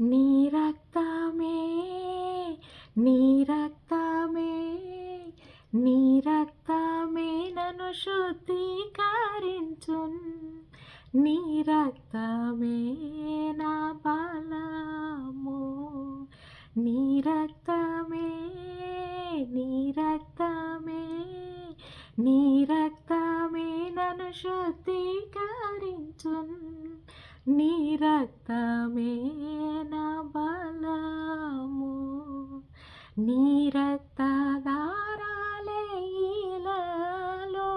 నీ రక్తమే నీ రక్తమే నీ రక్తమే నన్ను శుద్ధీకరించున్ నీ రక్తమే నా బలము నీ రక్తమే నీ రక్తమే నీ రక్తమే నన్ను శుద్ధీకరించున్ నీ రక్తమే నా బలము నీ రక్తధారాలే ఇలాలో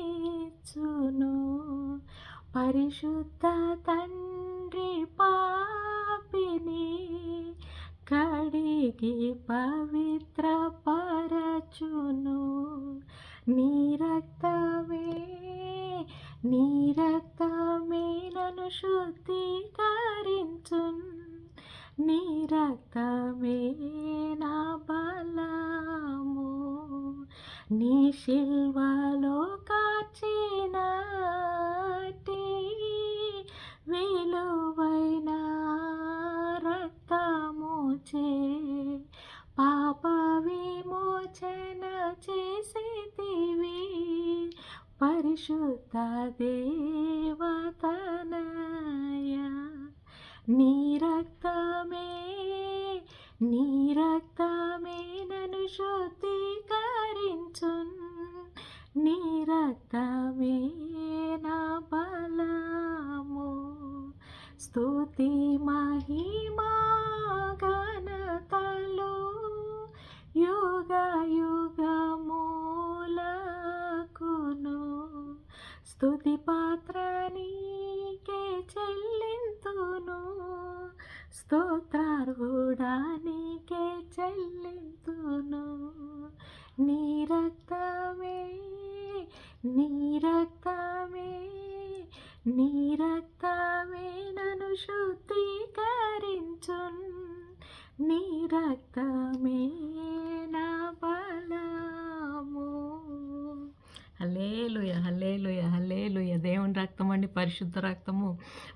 పాపికాశ్రయమిచ్చును పరిశుద్ధ తండ్రి పాపిని కడిగి పవిత్రపరచును నీ రక్తమే నీ రక్తమే నన్ను శుద్ధీకరించున్ నీ రక్తమే నా బలము నీ శిల్వలో కార్చినట్టి విలువైన రక్తముచే పాప విమోచన చేసితివి పరిశుద్ధ దేవతనయ నీ రక్తమే నీ రక్తమే నన్ను శుద్ధీకరించున్ నీ రక్తమే నా బలము స్తుతి మహిమా ఘనతలు యుగ యుగములకును స్తుతి పాత్ర నీకే చెల్లింతును స్తోత్రార్హుడా నీకే చెల్లింతును నీ రక్తమే నీ రక్తమే నీ రక్తమే నన్ను శుద్ధీకరించున్ నీ రక్తమే నా బలము హల్లెలూయా హల్లెలూయా హల్లెలూయా దేవుని రక్తం అండి పరిశుద్ధ రక్తము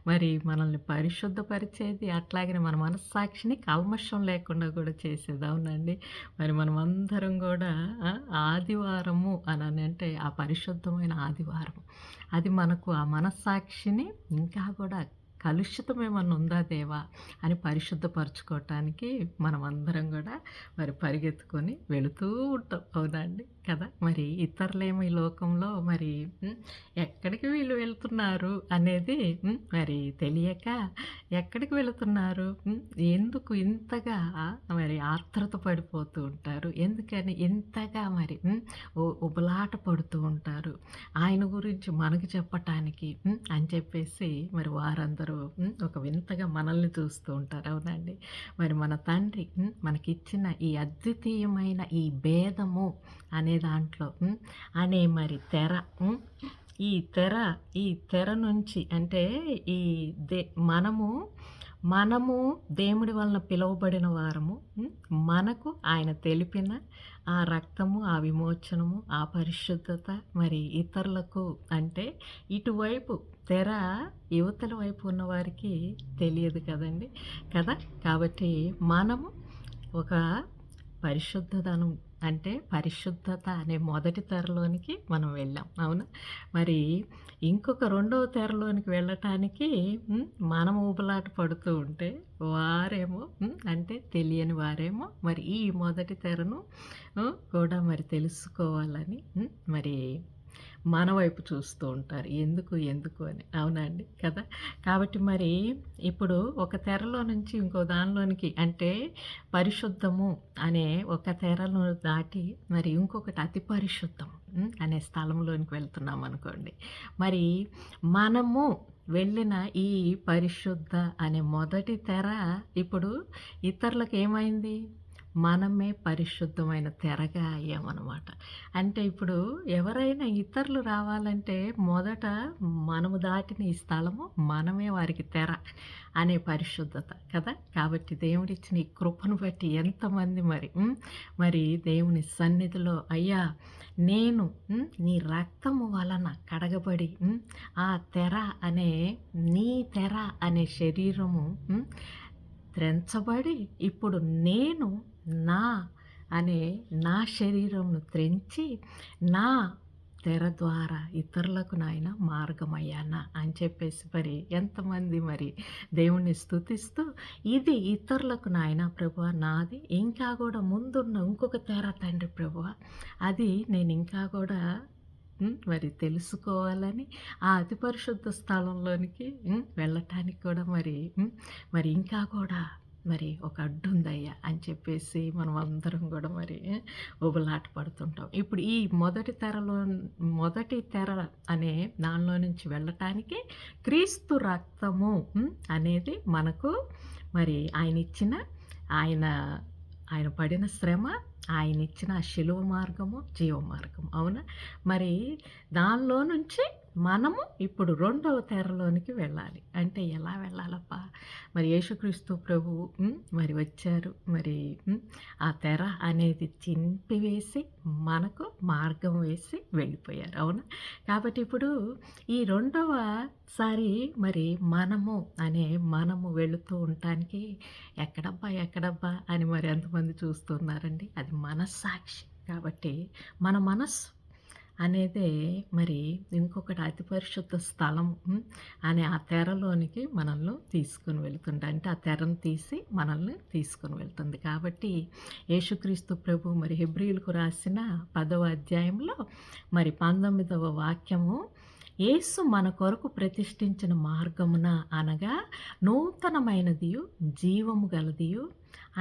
మరి మనల్ని పరిశుద్ధపరిచేది అట్లాగే మన మనస్సాక్షిని కల్మషం లేకుండా కూడా చేసేది అవునండి మరి మనం అందరం కూడా ఆదివారము అని అంటే ఆ పరిశుద్ధమైన ఆదివారం అది మనకు ఆ మనస్సాక్షిని ఇంకా కూడా కలుషితం ఏమన్నా ఉందా దేవా అని పరిశుద్ధపరచుకోవటానికి మనం అందరం కూడా మరి పరిగెత్తుకొని వెళుతూ ఉంటాం అవునండి కదా మరి ఇతరులేమో ఈ లోకంలో మరి ఎక్కడికి వీళ్ళు వెళ్తున్నారు అనేది మరి తెలియక ఎక్కడికి వెళుతున్నారు ఎందుకు ఇంతగా మరి ఆత్రత పడిపోతూ ఉంటారు ఎందుకని ఇంతగా మరి ఉబలాట పడుతూ ఉంటారు ఆయన గురించి మనకు చెప్పటానికి అని చెప్పేసి మరి వారందరూ ఒక వింతగా మనల్ని చూస్తూ ఉంటారు అవునండి మరి మన తండ్రి మనకిచ్చిన ఈ అద్వితీయమైన ఈ భేదము అనే దాంట్లో అనే మరి ఈ తెర నుంచి అంటే ఈ మనము దేవుడి వలన పిలువబడిన వారము మనకు ఆయన తెలిపిన ఆ రక్తము ఆ విమోచనము ఆ పరిశుద్ధత మరి ఇతరులకు అంటే ఇటువైపు తెర యువతల వైపు ఉన్నవారికి తెలియదు కదండి కదా కాబట్టి మనము ఒక పరిశుద్ధతను అంటే పరిశుద్ధత అనే మొదటి తెరలోనికి మనం వెళ్ళాం అవునా మరి ఇంకొక రెండవ తెరలోనికి వెళ్ళటానికి మనం ఊబలాట పడుతూ ఉంటే వారేమో అంటే తెలియని వారేమో మరి ఈ మొదటి తెరను కూడా మరి తెలుసుకోవాలని మరి మన వైపు చూస్తూ ఉంటారు ఎందుకు అని అవునండి కదా కాబట్టి మరి ఇప్పుడు ఒక తెరలో నుంచి ఇంకో దానిలోనికి అంటే పరిశుద్ధము అనే ఒక తెరను దాటి మరి ఇంకొకటి అతి పరిశుద్ధం అనే స్థలంలోనికి వెళ్తున్నాం అనుకోండి మరి మనము వెళ్ళిన ఈ పరిశుద్ధ అనే మొదటి తెర ఇప్పుడు ఇతరులకు ఏమైంది మనమే పరిశుద్ధమైన తెరగా అయ్యామనమాట. అంటే ఇప్పుడు ఎవరైనా ఇతరులు రావాలంటే మొదట మనము దాటిన ఈ స్థలము మనమే వారికి తెర అనే పరిశుద్ధత కదా! కాబట్టి దేవుడిచ్చిన ఈ కృపను బట్టి ఎంతమంది మరి దేవుని సన్నిధిలో అయ్యా నేను నీ రక్తము వలన కడగబడి ఆ తెర అనే నీ తెర అనే శరీరము త్రెంచబడి ఇప్పుడు నేను నా అనే నా శరీరమును త్రెంచి నా తెర ద్వారా ఇతరులకు నాయన మార్గమయ్యానా అని చెప్పేసి మరి ఎంతమంది మరి దేవుణ్ణి స్తుతిస్తూ ఇది ఇతరులకు నాయన ప్రభువా నాది ఇంకా కూడా ముందున్న ఇంకొక తెర తండ్రి ప్రభువా అది నేను ఇంకా కూడా మరి తెలుసుకోవాలని ఆ అతి పరిశుద్ధ స్థలంలోనికి వెళ్ళటానికి కూడా మరి ఇంకా కూడా మరి ఒక అడ్డుందయ్యా అని చెప్పేసి మనం అందరం కూడా మరి ఉబలాట పడుతుంటాం. ఇప్పుడు ఈ మొదటి తెర అనే దానిలో నుంచి వెళ్ళటానికి క్రీస్తు రక్తము అనేది మనకు మరి ఆయన ఆయన పడిన శ్రమ, ఆయన ఇచ్చిన శిలువ మార్గము, జీవ మార్గం అవునా? మరి దానిలో నుంచి మనము ఇప్పుడు రెండవ తెరలోనికి వెళ్ళాలి. అంటే ఎలా వెళ్ళాలబ్బా? మరి యేసుక్రీస్తు ప్రభువు మరి వచ్చారు. మరి ఆ తెర అనేది చింపివేసి మనకు మార్గం వేసి వెళ్ళిపోయారు. అవునా? కాబట్టి ఇప్పుడు ఈ రెండవసారి మరి మనము వెళుతూ ఉండటానికి ఎక్కడబ్బా అని మరి ఎంతమంది చూస్తున్నారండి? అది మనస్సాక్షి. కాబట్టి మన మనస్సు అనేదే మరి ఇంకొకటి అతి పరిశుద్ధ స్థలం అనే ఆ తెరలోనికి మనల్ని తీసుకుని వెళ్తుంది. అంటే ఆ తెరను తీసి మనల్ని తీసుకుని వెళ్తుంది. కాబట్టి యేసుక్రీస్తు ప్రభు మరి హెబ్రీయులకు రాసిన 10వ అధ్యాయంలో మరి 19వ వాక్యము యేసు మన కొరకు ప్రతిష్ఠించిన మార్గమున అనగా నూతనమైనదియు జీవము గలదియు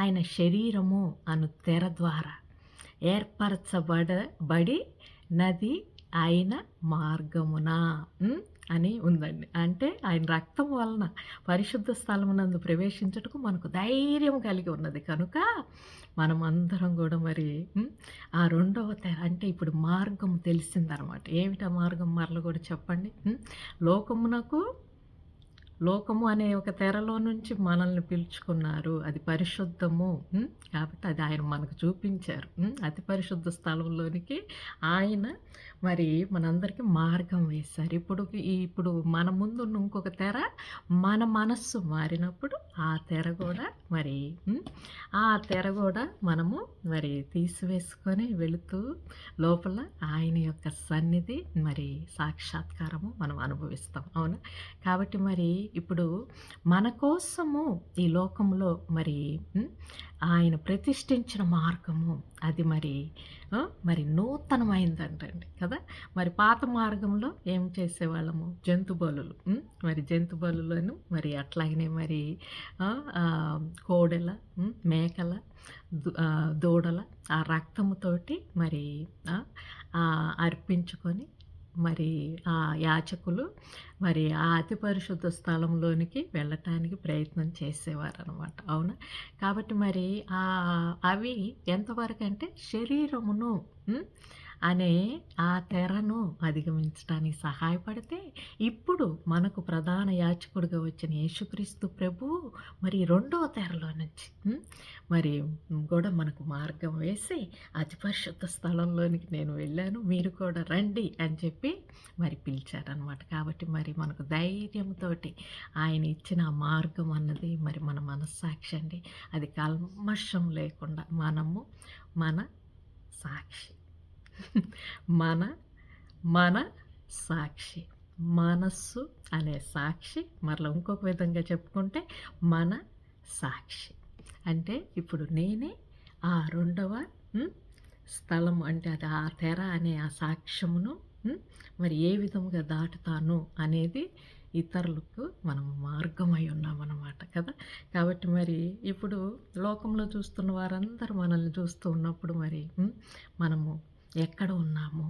ఆయన శరీరము అను తెర ద్వారా ఏర్పరచబడి నది ఆయన మార్గమున అని ఉందండి. అంటే ఆయన రక్తం వలన పరిశుద్ధ స్థలమునందు ప్రవేశించుటకు మనకు ధైర్యం కలిగి ఉన్నది కనుక మనమందరం కూడా మరి ఆ రెండవ తెర అంటే ఇప్పుడు మార్గం తెలిసిందనమాట. ఏమిటా మార్గం మరల కూడా చెప్పండి. లోకము అనే ఒక తెరలో నుంచి మనల్ని పిలుచుకున్నారు. అది పరిశుద్ధము కాబట్టి అది ఆయన మనకు చూపించారు. అతి పరిశుద్ధ స్థలంలోనికి ఆయన మరి మనందరికీ మార్గం వేశారు. ఇప్పుడు మన ముందున్న ఇంకొక తెర మన మనస్సు మారినప్పుడు ఆ తెర కూడా మనము మరి తీసివేసుకొని వెళుతూ లోపల ఆయన యొక్క సన్నిధి మరి సాక్షాత్కారము మనం అనుభవిస్తాం. అవునా? కాబట్టి మరి ఇప్పుడు మన కోసము ఈ లోకంలో మరి ఆయన ప్రతిష్ఠించిన మార్గము అది మరి నూతనమైందంటండి కదా. మరి పాత మార్గంలో ఏం చేసేవాళ్ళము? జంతు బలులు. మరి జంతు బలులను మరి అట్లాగనే మరి కోడెల, మేకల, దూడల ఆ రక్తముతోటి మరి అర్పించుకొని మరి ఆ యాజకులు మరి ఆ అతి పరిశుద్ధ స్థలంలోనికి వెళ్ళటానికి ప్రయత్నం చేసేవారనమాట. అవునా? కాబట్టి మరి అవి ఎంతవరకు అంటే శరీరమును అనే ఆ తెరను అధిగమించడానికి సహాయపడితే ఇప్పుడు మనకు ప్రధాన యాజకుడిగా వచ్చిన యేసుక్రీస్తు ప్రభువు మరి రెండవ తెరలో నుంచి మరి కూడా మనకు మార్గం వేసి అతి పరిశుద్ధ స్థలంలోనికి నేను వెళ్ళాను, మీరు కూడా రండి అని చెప్పి మరి పిలిచారనమాట. కాబట్టి మరి మనకు ధైర్యంతో ఆయన ఇచ్చిన మార్గం అన్నది మరి మన మనస్సాక్షి అండి. అది కల్మషం లేకుండా మన సాక్షి మన సాక్షి మనస్సు అనే సాక్షి. మరలా ఇంకొక విధంగా చెప్పుకుంటే మన సాక్షి అంటే ఇప్పుడు నేనే ఆ రెండవ స్థలం అంటే అది ఆ తెర అనే ఆ సాక్ష్యమును మరి ఏ విధముగా దాటుతాను అనేది ఇతరులకు మనం మార్గమై ఉన్నామన్నమాట కదా. కాబట్టి మరి ఇప్పుడు లోకంలో చూస్తున్న వారందరూ మనల్ని చూస్తూ ఉన్నప్పుడు మరి మనము ఎక్కడ ఉన్నాము?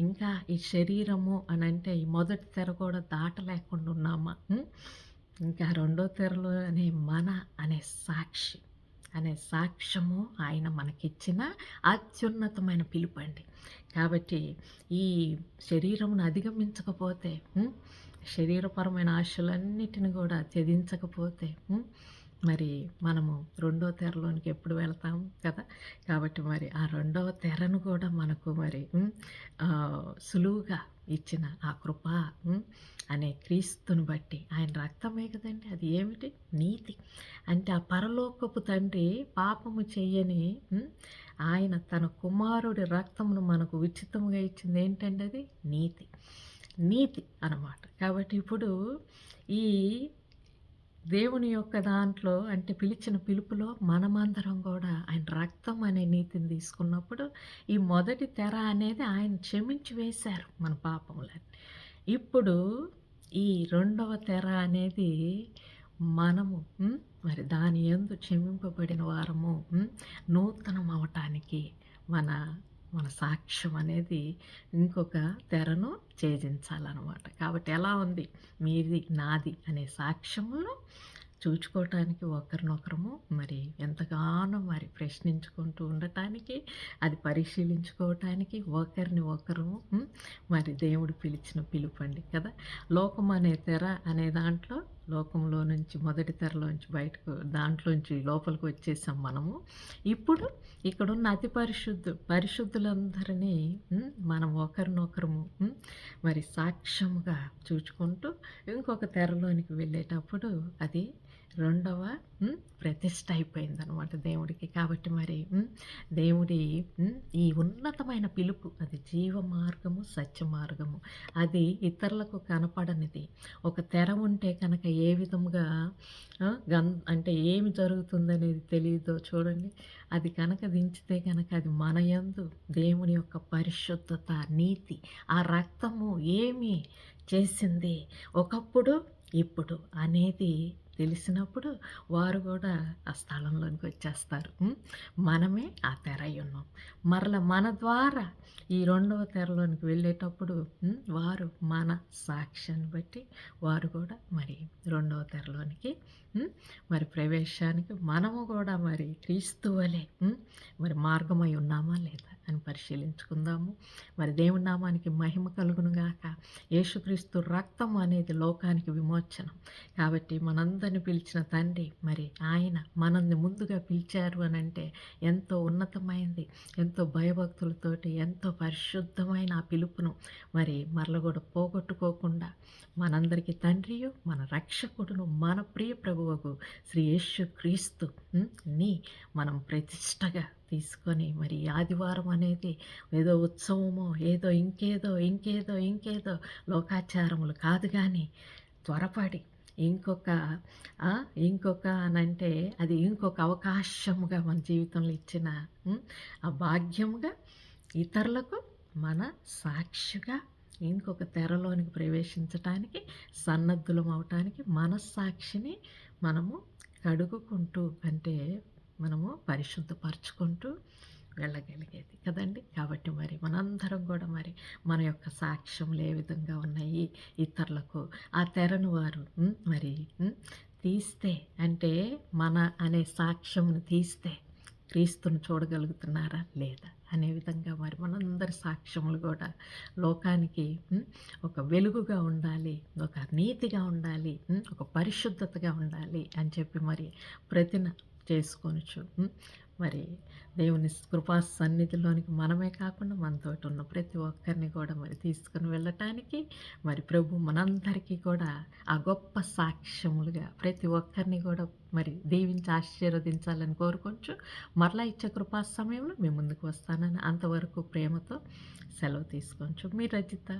ఇంకా ఈ శరీరము అని అంటే ఈ మొదటి తెర కూడా దాటలేకుండా ఉన్నామా? ఇంకా రెండో తెరలో అనే సాక్షి అనే సాక్ష్యము ఆయన మనకిచ్చిన అత్యున్నతమైన పిలుపండి. కాబట్టి ఈ శరీరమును అధిగమించకపోతే, శరీరపరమైన ఆశలన్నిటిని కూడా త్యజించకపోతే, మరి మనము రెండో తెరలోనికి ఎప్పుడు వెళ్తాం కదా! కాబట్టి మరి ఆ రెండవ తెరను కూడా మనకు మరి సులువుగా ఇచ్చిన ఆ కృప అనే క్రీస్తుని బట్టి ఆయన రక్తమే కదండి. అది ఏమిటి? నీతి. అంటే ఆ పరలోకపు తండ్రి పాపము చెయ్యని ఆయన తన కుమారుడి రక్తమును మనకు ఉచితముగా ఇచ్చింది ఏంటండి అది? నీతి. నీతి అన్నమాట. కాబట్టి ఇప్పుడు ఈ దేవుని యొక్క దాంట్లో అంటే పిలిచిన పిలుపులో మనమందరం కూడా ఆయన రక్తం అనే నీతిని తీసుకున్నప్పుడు ఈ మొదటి తెర అనేది ఆయన క్షమించి వేశారు మన పాపములని. ఇప్పుడు ఈ రెండవ తెర అనేది మనము మరి దాని యందు క్షమింపబడిన వారము నూతనం అవటానికి మన మన సాక్ష్యం అనేది ఇంకొక తెరను ఛేదించాలన్నమాట. కాబట్టి ఎలా ఉంది మీది నాది అనే సాక్ష్యమును చూచుకోవటానికి ఒకరినొకరము మరి ఎంతగానో మరి ప్రశ్నించుకుంటూ ఉండటానికి, అది పరిశీలించుకోవటానికి ఒకరిని ఒకరు మరి దేవుడు పిలిచిన పిలుపండి కదా! లోకం అనే తెర అనే దాంట్లో లోకంలో నుంచి మొదటి తెరలోంచి బయటకు దాంట్లోంచి లోపలికి వచ్చేసాం మనము. ఇప్పుడు ఇక్కడున్న అతి పరిశుద్ధులందరినీ మనం ఒకరినొకరము మరి సాక్ష్యముగా చూచుకుంటూ ఇంకొక తెరలోనికి వెళ్ళేటప్పుడు అది రెండవ ప్రతిష్ట అయిపోయిందనమాట దేవుడికి. కాబట్టి మరి దేవుడి ఈ ఉన్నతమైన పిలుపు అది జీవ మార్గము, సత్య మార్గము. అది ఇతరులకు కనపడనిది. ఒక తెర ఉంటే కనుక ఏ విధముగా అంటే ఏమి జరుగుతుందనేది తెలియదో చూడండి. అది కనుక దించితే కనుక అది మన యందు దేవుని యొక్క పరిశుద్ధత, నీతి, ఆ రక్తము ఏమి చేసింది ఒకప్పుడు ఇప్పుడు అనేది తెలిసినప్పుడు వారు కూడా ఆ స్థలంలోనికి వచ్చేస్తారు. మనమే ఆ తెర అయి ఉన్నాం. మరల మన ద్వారా ఈ రెండవ తెరలోనికి వెళ్ళేటప్పుడు వారు మన సాక్ష్యాన్ని బట్టి వారు కూడా మరి రెండవ తెరలోనికి మరి ప్రవేశానికి మనము కూడా మరి క్రీస్తు వలె మరి మార్గమై ఉన్నామా లేదా అని పరిశీలించుకుందాము. మరి దేవుని నామానికి మహిమ కలుగును గాక. యేసుక్రీస్తు రక్తం అనేది లోకానికి విమోచనం. కాబట్టి మనందరిని పిలిచిన తండ్రి మరి ఆయన మనల్ని ముందుగా పిలిచారు అని అంటే ఎంతో ఉన్నతమైంది, ఎంతో భయభక్తులతోటి ఎంతో పరిశుద్ధమైన ఆ పిలుపును మరి మరల కూడా పోగొట్టుకోకుండా మనందరికీ తండ్రియు మన రక్షకుడును మన ప్రియ ప్రభువుకు శ్రీ యేసు క్రీస్తు ని మనం ప్రతిష్టగా తీసుకొని మరి ఆదివారం అనేది ఏదో ఉత్సవమో ఏదో ఇంకేదో లోకాచారములు కాదు, కానీ త్వరపడి ఇంకొక అనంటే అది ఇంకొక అవకాశముగా మన జీవితంలో ఇచ్చిన ఆ భాగ్యముగా ఇతరులకు మన సాక్షిగా ఇంకొక తెరలోనికి ప్రవేశించటానికి సన్నద్ధులం అవటానికి మనస్సాక్షిని మనము కడుగుకుంటూ అంటే మనము పరిశుద్ధపరచుకుంటూ వెళ్ళగలిగేది కదండి. కాబట్టి మరి మనందరం కూడా మరి మన యొక్క సాక్ష్యములు ఏ విధంగా ఉన్నాయి ఇతరులకు ఆ తెరను వారు మరి తీస్తే అంటే మన అనే సాక్ష్యమును తీస్తే క్రీస్తును చూడగలుగుతున్నారా లేదా అనే విధంగా మరి మనందరి సాక్ష్యములు కూడా లోకానికి ఒక వెలుగుగా ఉండాలి, ఒక నీతిగా ఉండాలి, ఒక పరిశుద్ధతగా ఉండాలి అని చెప్పి మరి ప్రతిన చేసుకొనొచ్చు. మరి దేవుని కృపా సన్నిధిలోనికి మనమే కాకుండా మనతోటి ఉన్న ప్రతి ఒక్కరిని కూడా మరి తీసుకుని వెళ్ళటానికి మరి ప్రభు మనందరికీ కూడా ఆ గొప్ప సాక్ష్యములుగా ప్రతి ఒక్కరిని కూడా మరి దీవించి ఆశీర్వదించాలని కోరుకొంచు మరలా ఇచ్చే కృపా సమయంలో మీ ముందుకు వస్తానని అంతవరకు ప్రేమతో సెలవు తీసుకోవచ్చు. మీ రజిత.